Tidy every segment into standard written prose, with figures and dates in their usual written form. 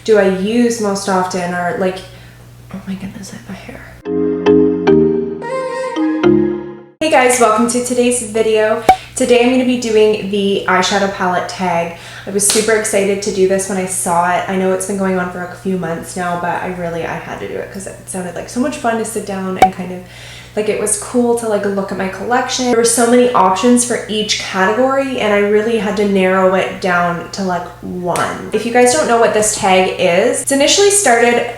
do I use most often, or like, oh my goodness, I have my hair. Hey guys, welcome to today's video. Today I'm going to be doing the eyeshadow palette tag. I was super excited to do this when I saw it. I know it's been going on for a few months now, but I had to do it because it sounded like so much fun to sit down and kind of like, it was cool to like look at my collection. There were so many options for each category and I really had to narrow it down to like one. If you guys don't know what this tag is, it's initially started,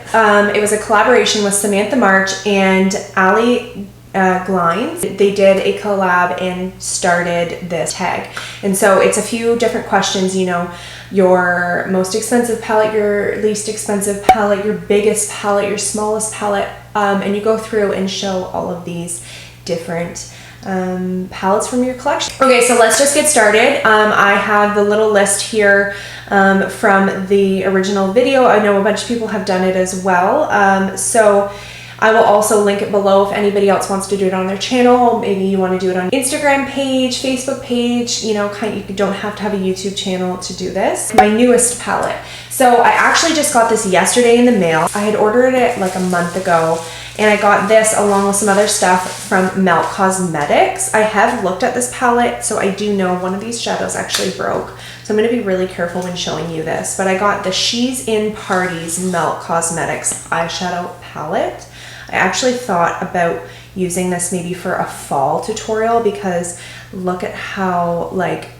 it was a collaboration with Samantha March and Allie Glines. They did a collab and started this tag. And so it's a few different questions, you know, your most expensive palette, your least expensive palette, your biggest palette, your smallest palette, and you go through and show all of these different palettes from your collection. Okay, so let's just get started. I have the little list here from the original video. I know a bunch of people have done it as well. So I will also link it below if anybody else wants to do it on their channel. Maybe you want to do it on Instagram page, Facebook page, you know, you don't have to have a YouTube channel to do this. My newest palette. So I actually just got this yesterday in the mail. I had ordered it like a month ago and I got this along with some other stuff from Melt Cosmetics. I have looked at this palette, so I do know one of these shadows actually broke. So I'm going to be really careful when showing you this, but I got the She's in Parties Melt Cosmetics eyeshadow palette. I actually thought about using this maybe for a fall tutorial because look at how like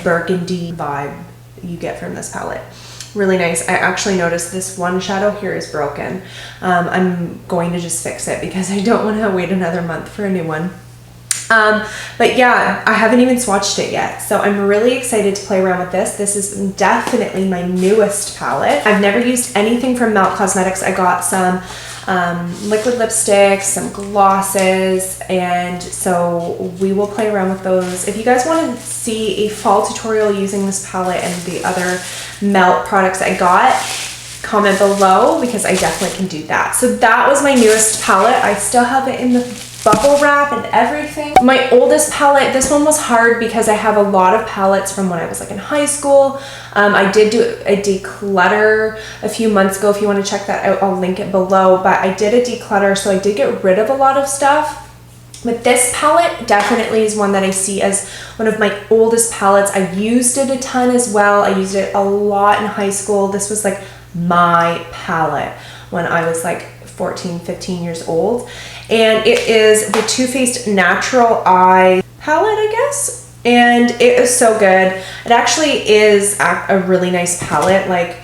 burgundy vibe you get from this palette. Really nice. I actually noticed this one shadow here is broken. I'm going to just fix it because I don't want to wait another month for a new one. But yeah, I haven't even swatched it yet. So I'm really excited to play around with this. This is definitely my newest palette. I've never used anything from Melt Cosmetics. I got some liquid lipsticks, some glosses, and so we will play around with those. If you guys want to see a fall tutorial using this palette and the other Melt products I got, comment below because I definitely can do that. So that was my newest palette. I still have it in the bubble wrap and everything. My oldest palette, this one was hard because I have a lot of palettes from when I was like in high school. I did do a declutter a few months ago. If you want to check that out, I'll link it below, but I did a declutter, so I did get rid of a lot of stuff. But this palette definitely is one that I see as one of my oldest palettes. I used it a ton as well. I used it a lot in high school. This was like my palette when I was like 14, 15 years old. And it is the Too Faced Natural Eye palette, I guess. And it is so good. It actually is a really nice palette, like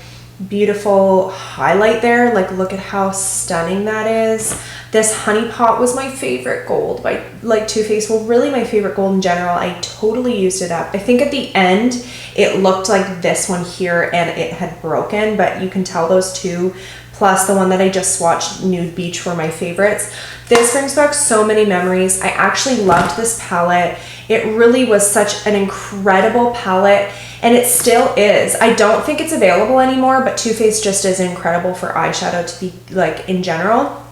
beautiful highlight there. Like look at how stunning that is. This Honey Pot was my favorite gold by like Too Faced. Well, really my favorite gold in general. I totally used it up. I think at the end it looked like this one here and it had broken, but you can tell those two plus the one that I just swatched, Nude Beach, were my favorites. This brings back so many memories. I actually loved this palette. It really was such an incredible palette, and it still is. I don't think it's available anymore, but Too Faced just is incredible for eyeshadow to be like in general.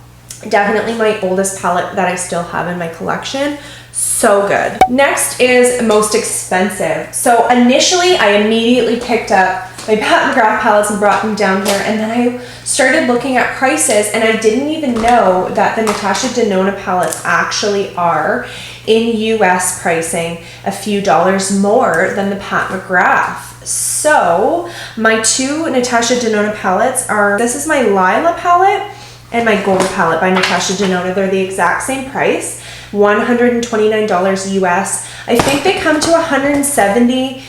Definitely my oldest palette that I still have in my collection. So good. Next is most expensive. So initially I immediately picked up my Pat McGrath palettes and brought them down here, and then I started looking at prices and I didn't even know that the Natasha Denona palettes actually are in US pricing a few dollars more than the Pat McGrath. So my two Natasha Denona palettes are, this is my Lila palette and my Gold palette by Natasha Denona. They're the exact same price, $129 US. I think they come to 170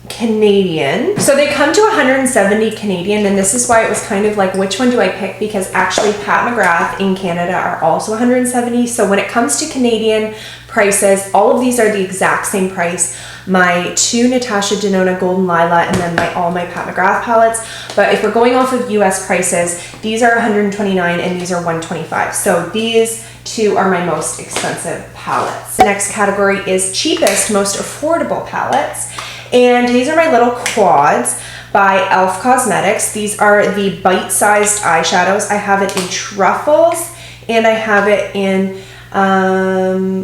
Canadian. So they come to 170 Canadian, and this is why it was kind of like, which one do I pick? Because actually Pat McGrath in Canada are also 170. So when it comes to Canadian prices, all of these are the exact same price. My two Natasha Denona Golden Lila and then all my Pat McGrath palettes. But if we're going off of US prices, these are 129 and these are 125. So these two are my most expensive palettes. The next category is cheapest, most affordable palettes. And these are my little quads by e.l.f. Cosmetics. These are the bite-sized eyeshadows. I have it in Truffles and I have it in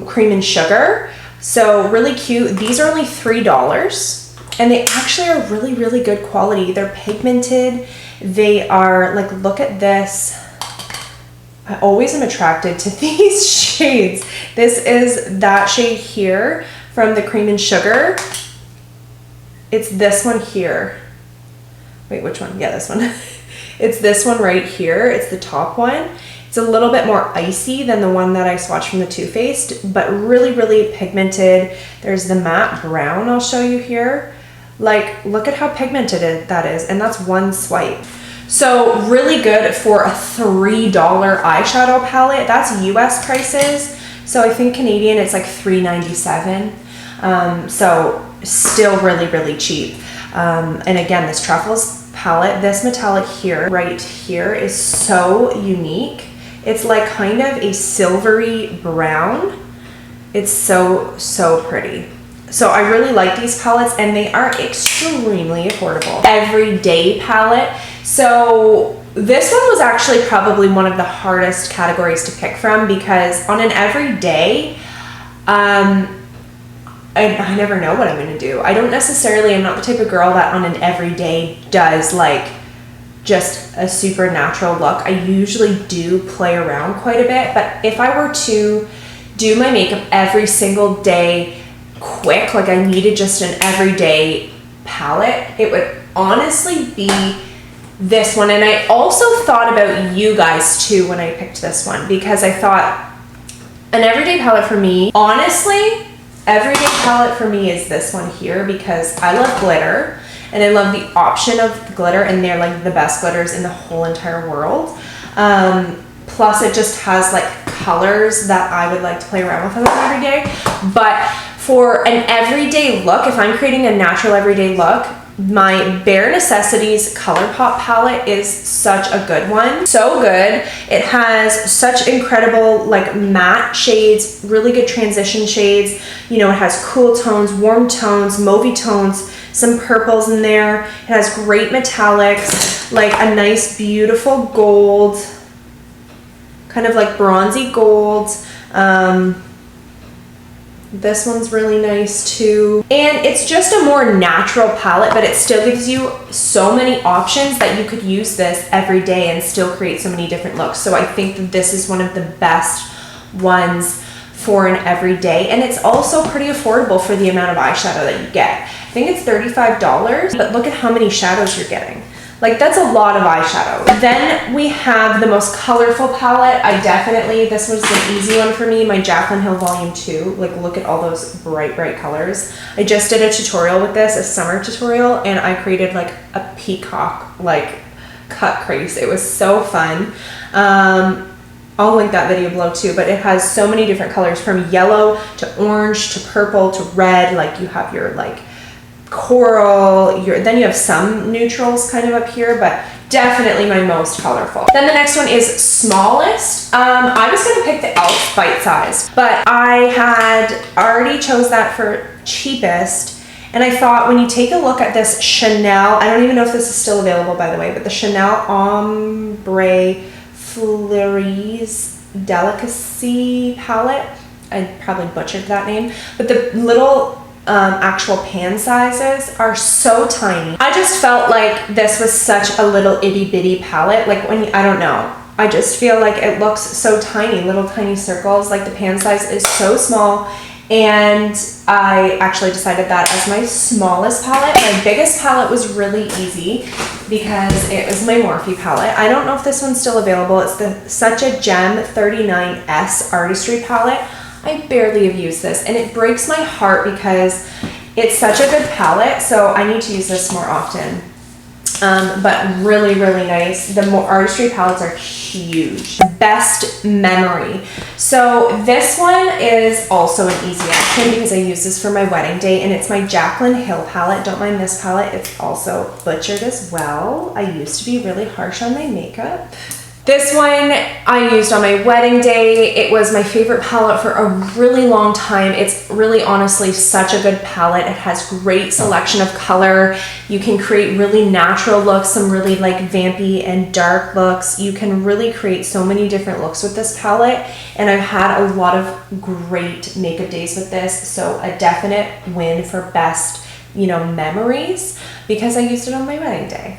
Cream and Sugar. So really cute. These are only $3 and they actually are really, really good quality. They're pigmented They are like, look at this. I always am attracted to these shades. This is that shade here from the Cream and Sugar. It's this one here. Wait, which one? Yeah, this one. It's this one right here. It's the top one. It's a little bit more icy than the one that I swatched from the Too Faced, but really, really pigmented. There's the matte brown I'll show you here. Like, look at how pigmented that is, and that's one swipe. So really good for a $3 eyeshadow palette. That's US prices. So I think Canadian, it's like $3.97. So still really, really cheap. And again, this Truffles palette, this metallic here, right here, is so unique. It's like kind of a silvery brown. It's so, so pretty. So I really like these palettes, and they are extremely affordable. Everyday palette. So this one was actually probably one of the hardest categories to pick from, because on an everyday, I never know what I'm gonna do. I don't necessarily, I'm not the type of girl that on an everyday does like just a super natural look. I usually do play around quite a bit, but if I were to do my makeup every single day quick, like I needed just an everyday palette, it would honestly be this one. And I also thought about you guys too when I picked this one, because I thought an everyday palette for me, honestly, everyday palette for me is this one here, because I love glitter and I love the option of glitter, and they're like the best glitters in the whole entire world. Plus it just has like colors that I would like to play around with every day. But for an everyday look, if I'm creating a natural everyday look, my Bare Necessities ColourPop palette is such a good one. So good. It has such incredible like matte shades, really good transition shades. You know, it has cool tones, warm tones, mauvey tones, some purples in there. It has great metallics, like a nice beautiful gold, kind of like bronzy gold. This one's really nice too. And it's just a more natural palette, but it still gives you so many options that you could use this every day and still create so many different looks. So I think that this is one of the best ones for an everyday, and it's also pretty affordable for the amount of eyeshadow that you get. I think it's $35, but look at how many shadows you're getting. Like, that's a lot of eyeshadow. Then we have the most colorful palette. This was the easy one for me, my Jaclyn Hill Volume 2. Like, look at all those bright, bright colors. I just did a tutorial with this, a summer tutorial, and I created like a peacock, like cut crease. It was so fun. I'll link that video below too, but it has so many different colors, from yellow to orange to purple to red. Like, you have your like coral, then you have some neutrals kind of up here, but definitely my most colorful. Then the next one is smallest. I was gonna pick the e.l.f. bite size, but I had already chose that for cheapest, and I thought when you take a look at this Chanel, I don't even know if this is still available by the way, but the Chanel Ombre Fleuries Delicatesse palette, I probably butchered that name, but the little actual pan sizes are so tiny. I just felt like this was such a little itty bitty palette. Like, when I don't know, I just feel like it looks so tiny, little tiny circles. Like, the pan size is so small, and I actually decided that as my smallest palette. My biggest palette was really easy because it was my Morphe palette. I don't know if this one's still available. It's the Such a Gem 39S Artistry palette. I barely have used this, and it breaks my heart because it's such a good palette, so I need to use this more often. But really, really nice. The more Artistry palettes are huge. Best Memory. So this one is also an easy option because I use this for my wedding day, and it's my Jaclyn Hill palette. Don't mind this palette. It's also butchered as well. I used to be really harsh on my makeup. This one I used on my wedding day. It was my favorite palette for a really long time. It's really honestly such a good palette. It has great selection of color. You can create really natural looks, some really like vampy and dark looks. You can really create so many different looks with this palette, and I've had a lot of great makeup days with this, so a definite win for best you know, memories because I used it on my wedding day.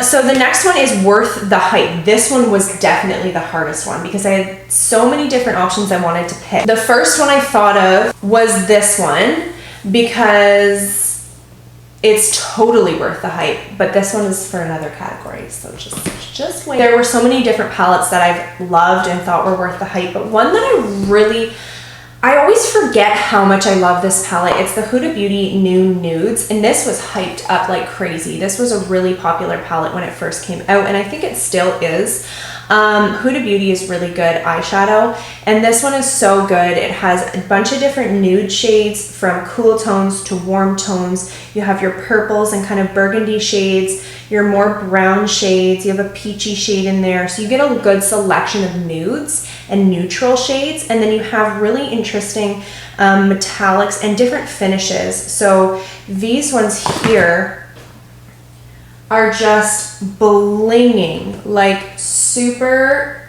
So the next one is Worth the Hype. This one was definitely the hardest one because I had so many different options I wanted to pick. The first one I thought of was this one because it's totally worth the hype, but this one is for another category, so just wait. There were so many different palettes that I've loved and thought were worth the hype, but one that I always forget how much I love this palette. It's the Huda Beauty New Nudes, and this was hyped up like crazy. This was a really popular palette when it first came out, and I think it still is. Huda Beauty is really good eyeshadow, and this one is so good. It has a bunch of different nude shades from cool tones to warm tones. You have your purples and kind of burgundy shades, your more brown shades, you have a peachy shade in there. So you get a good selection of nudes and neutral shades, and then you have really interesting metallics and different finishes. So these ones here are just blinging, like super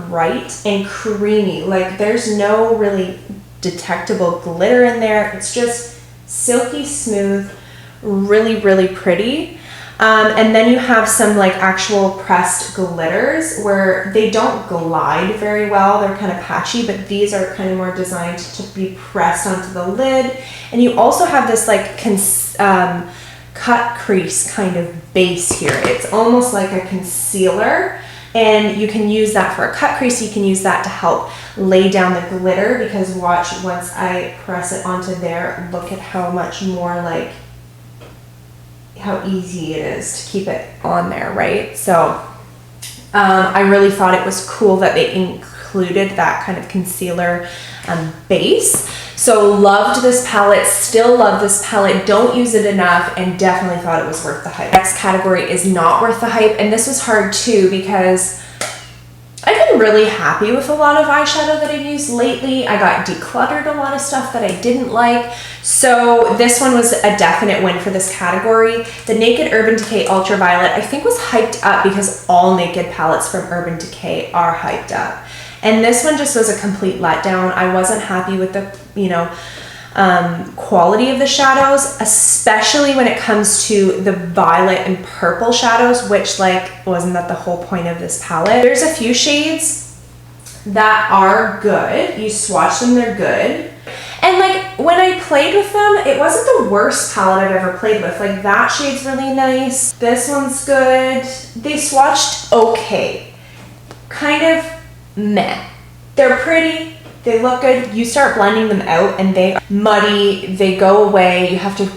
bright and creamy. Like there's no really detectable glitter in there. It's just silky smooth, really pretty. And then you have some like actual pressed glitters where they don't glide very well. They're kind of patchy, but these are kind of more designed to be pressed onto the lid. And you also have this like cut crease kind of base here. It's almost like a concealer, and you can use that for a cut crease. You can use that to help lay down the glitter, because watch, once I press it onto there, look at how much more, like how easy it is to keep it on there, right? So I really thought it was cool that they included that kind of concealer base. So loved this palette, still love this palette, don't use it enough, and definitely thought it was worth the hype. Next category is not worth the hype, and this was hard too because I've been really happy with a lot of eyeshadow that I've used lately. I got decluttered a lot of stuff that I didn't like. So this one was a definite win for this category. The Naked Urban Decay Ultraviolet, I think, was hyped up because all Naked palettes from Urban Decay are hyped up. And this one just was a complete letdown. I wasn't happy with the, you know, quality of the shadows, especially when it comes to the violet and purple shadows, which, like, wasn't that the whole point of this palette? There's a few shades that are good. You swatch them, they're good. And like when I played with them, it wasn't the worst palette I've ever played with. Like that shade's really nice. This one's good. They swatched okay. Kind of meh. They're pretty, they look good. You start blending them out and they are muddy, they go away. You have to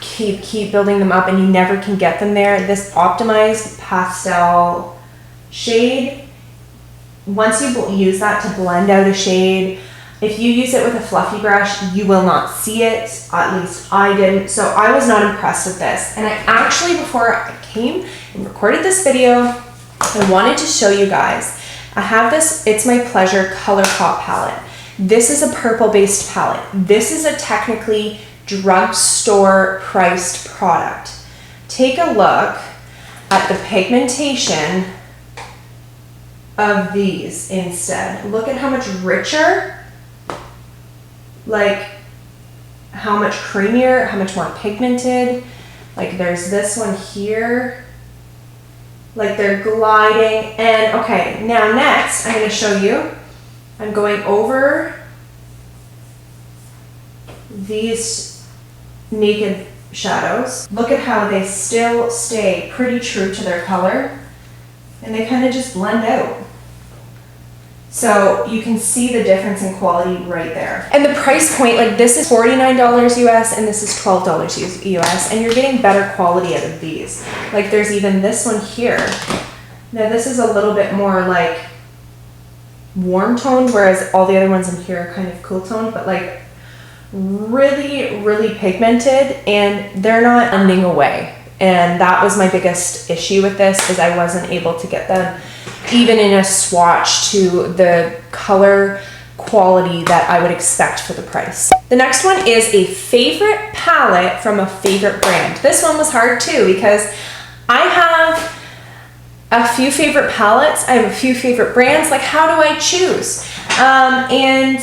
keep building them up and you never can get them there. This optimized pastel shade, once you use that to blend out a shade, if you use it with a fluffy brush, you will not see it. At least I didn't. So I was not impressed with this. And I actually, before I came and recorded this video, I wanted to show you guys. I have this It's My Pleasure ColourPop palette. This is a purple-based palette. This is a technically drugstore priced product. Take a look at the pigmentation of these instead. Look at how much richer, like how much creamier, how much more pigmented. Like there's this one here. Like they're gliding. And okay, now next I'm going to show you, I'm going over these Naked shadows. Look at how they still stay pretty true to their color and they kind of just blend out. So you can see the difference in quality right there. And the price point, like this is $49 US and this is $12 US, and you're getting better quality out of these. Like there's even this one here. Now this is a little bit more like warm toned, whereas all the other ones in here are kind of cool toned, but like really pigmented, and they're not blending away. And that was my biggest issue with this, is I wasn't able to get them even in a swatch to the color quality that I would expect for the price. The next one is a favorite palette from a favorite brand. This one was hard too because I have a few favorite palettes, I have a few favorite brands. Like how do I choose? And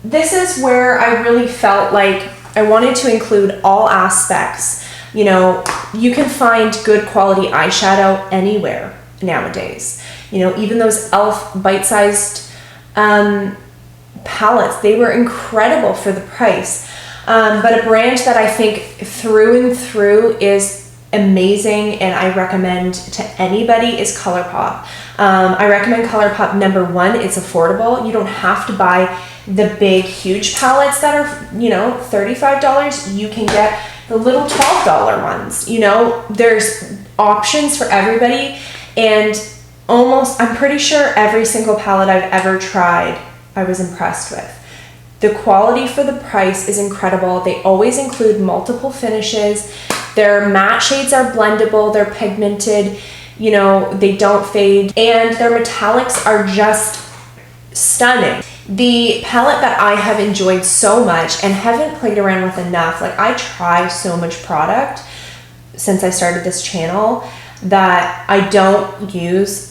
this is where I really felt like I wanted to include all aspects. You know, you can find good quality eyeshadow anywhere nowadays. You know, even those e.l.f. bite-sized palettes, they were incredible for the price. But a brand that I think through and through is amazing and I recommend to anybody is ColourPop. I recommend ColourPop. Number one, it's affordable. You don't have to buy the big, huge palettes that are, you know, $35. You can get the little $12 ones. You know, there's options for everybody, and I'm pretty sure every single palette I've ever tried, I was impressed with. The quality for the price is incredible. They always include multiple finishes. Their matte shades are blendable, they're pigmented, you know, they don't fade, and their metallics are just stunning. The palette that I have enjoyed so much and haven't played around with enough, like I try so much product since I started this channel that I don't use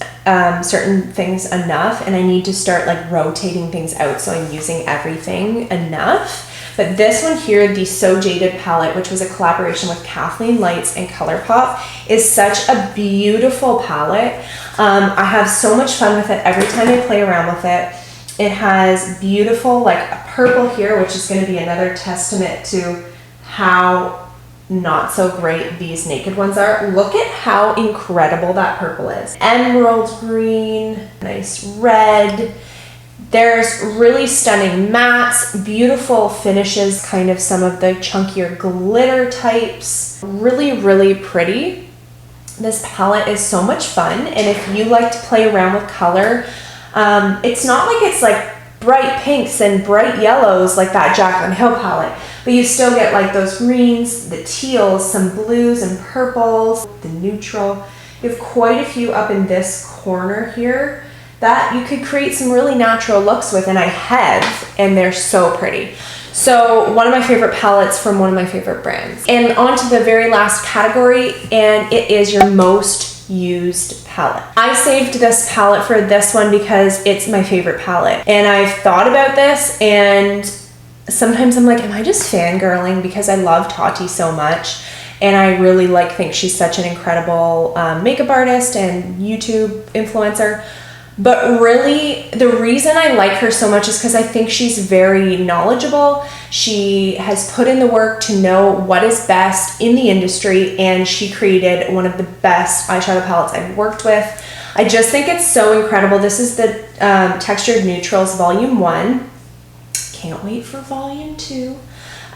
certain things enough, and I need to start like rotating things out so I'm using everything enough. But this one here, the So Jaded palette, which was a collaboration with Kathleen Lights and ColourPop, is such a beautiful palette. I have so much fun with it every time I play around with it. It has beautiful, like a purple here, which is going to be another testament to how not so great these naked ones are. Look at how incredible that purple is. Emerald green, nice red. There's really stunning mattes, beautiful finishes, kind of some of the chunkier glitter types. Really, really pretty. This palette is so much fun, and if you like to play around with color, it's not like it's like bright pinks and bright yellows like that Jaclyn Hill palette, but you still get like those greens, the teals, some blues and purples, the neutral. You have quite a few up in this corner here that you could create some really natural looks with, and I have, and they're so pretty. So one of my favorite palettes from one of my favorite brands. And on to the very last category, and it is your most used palette. I saved this palette for this one because it's my favorite palette. And I've thought about this, and sometimes I'm like, am I just fangirling because I love Tati so much? And I really think she's such an incredible makeup artist and YouTube influencer. But really, the reason I like her so much is because I think she's very knowledgeable. She has put in the work to know what is best in the industry, and she created one of the best eyeshadow palettes I've worked with. I just think it's so incredible. This is the Textured Neutrals Volume 1. Can't wait for Volume 2.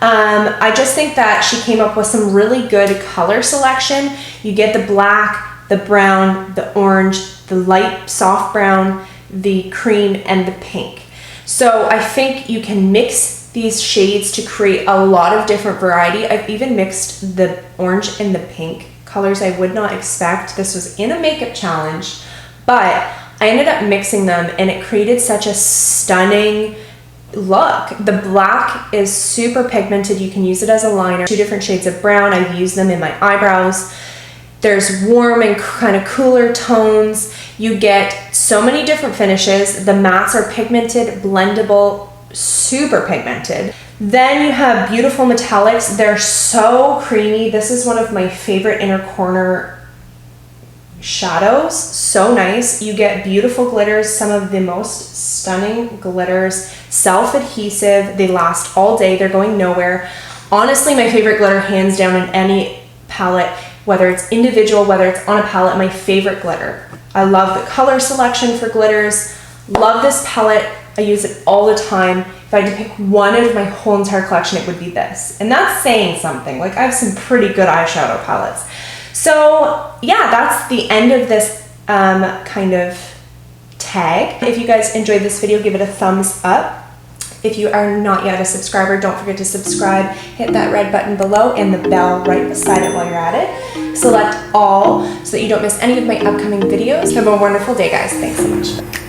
I just think that she came up with some really good color selection. You get the black, the brown, the orange, the light soft brown, the cream, and the pink. So I think you can mix these shades to create a lot of different variety. I've even mixed the orange and the pink colors I would not expect. This was in a makeup challenge, but I ended up mixing them and it created such a stunning look. The black is super pigmented. You can use it as a liner. 2 different shades of brown. I've used them in my eyebrows. There's warm and kind of cooler tones. You get so many different finishes. The mattes are pigmented, blendable, super pigmented. Then you have beautiful metallics. They're so creamy. This is one of my favorite inner corner shadows. So nice. You get beautiful glitters, some of the most stunning glitters, self-adhesive. They last all day. They're going nowhere. Honestly, my favorite glitter hands down in any palette, whether it's individual, whether it's on a palette, my favorite glitter. I love the color selection for glitters. Love this palette. I use it all the time. If I had to pick one out of my whole entire collection, it would be this. And that's saying something. Like, I have some pretty good eyeshadow palettes. So yeah, that's the end of this kind of tag. If you guys enjoyed this video, give it a thumbs up. If you are not yet a subscriber, don't forget to subscribe. Hit that red button below and the bell right beside it while you're at it. Select all so that you don't miss any of my upcoming videos. Have a wonderful day, guys. Thanks so much.